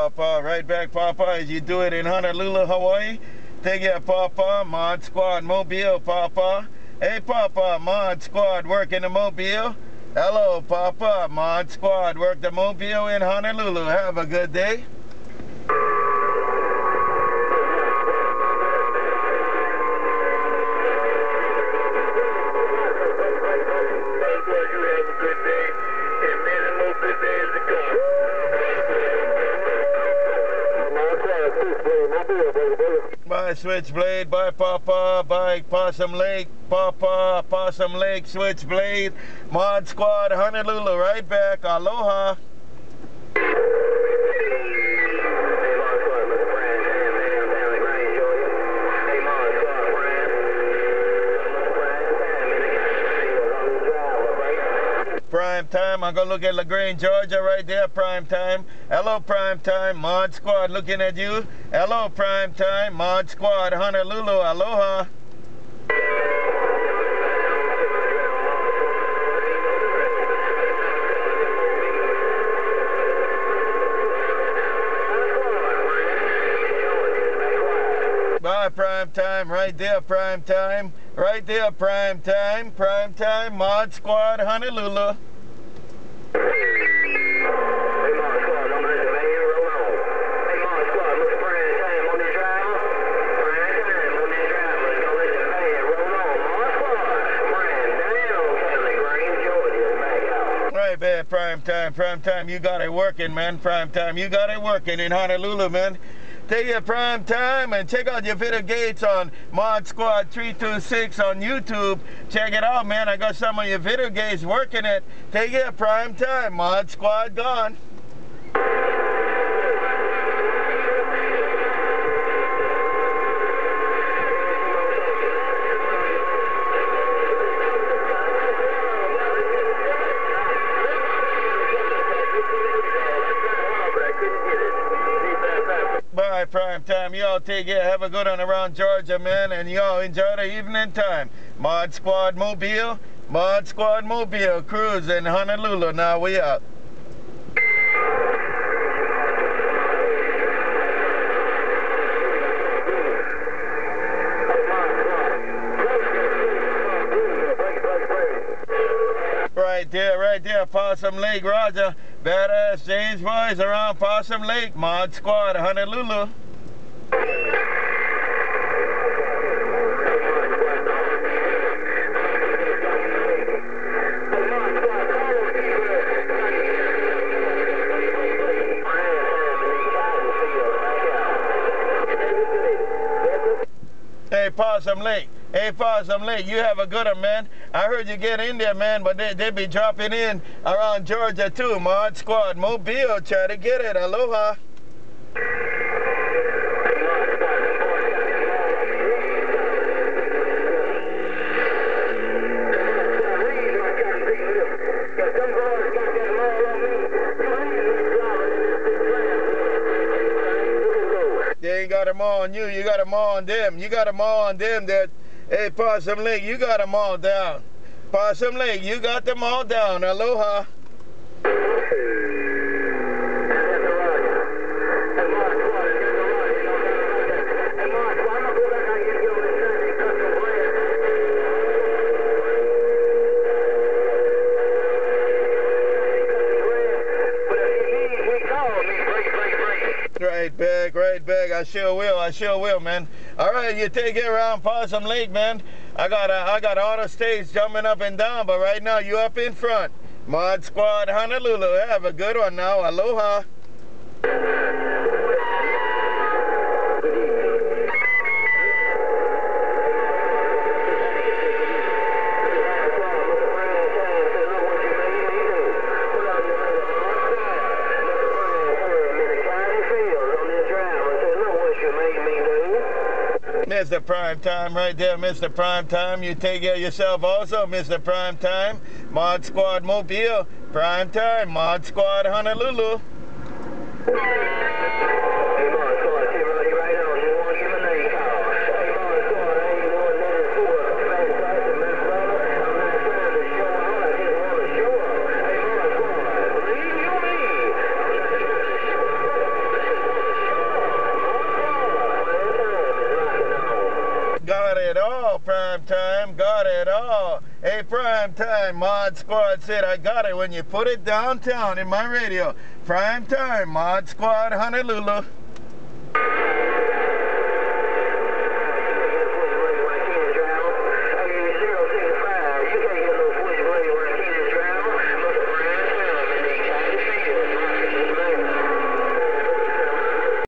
Papa. Right back, Papa, as you do it in Honolulu, Hawaii. Take care, Papa. Mod Squad Mobile, Papa. Hey, Papa, Mod Squad work in the Mobile. Hello, Papa. Mod Squad work the Mobile in Honolulu. Have a good day. Bye, SwitchBlade. Bye, Papa. Bye, Possum Lake. Papa, Possum Lake, SwitchBlade. Mod Squad, Honolulu. Right back. Aloha. PrimeTime, I'm going to look at LaGrange, Georgia, right there, PrimeTime. Hello, PrimeTime, Mod Squad looking at you. Hello, PrimeTime, Mod Squad, Honolulu, aloha. Bye, PrimeTime, right there, PrimeTime. Right there, PrimeTime, PrimeTime, Mod Squad, Honolulu. Right there, PrimeTime, PrimeTime, you got it working, man, PrimeTime, you got it working in Honolulu, man. Take your PrimeTime and check out your VideoGates on ModSquad 326 on YouTube. Check it out, man. I got some of your VideoGates working it. Take your PrimeTime. ModSquad gone. Bye, PrimeTime. Y'all take care. Have a good one around Georgia, man. And y'all enjoy the evening time. Mod Squad Mobile. Mod Squad Mobile. Cruise in Honolulu. Now we out. Right there, Possum Lake, Roger. BadAssJ.Boy is around Possum Lake. Mod Squad, Honolulu. Hey, Possum Lake. Hey, Possum Lake, you have a good one, man. I heard you get in there, man, but they be dropping in around Georgia, too. Mod Squad Mobile, try to get it. Aloha. They ain't got them all on you. You got them all on them. You got them all on them. That, hey, Possum Lake, you got them all down. Possum Lake, you got them all down. Aloha. Right back. I sure will, man. All right, you take it around Possum Lake, man. I got auto states jumping up and down, but right now you up in front. Mod Squad Honolulu. Have a good one now. Aloha. Mr. PrimeTime right there, Mr. PrimeTime. You take care of yourself also, Mr. PrimeTime. Mod Squad Mobile, PrimeTime, Mod Squad Honolulu. PrimeTime, got it all. Hey, PrimeTime, Mod Squad said I got it when you put it downtown in my radio. PrimeTime, Mod Squad, Honolulu.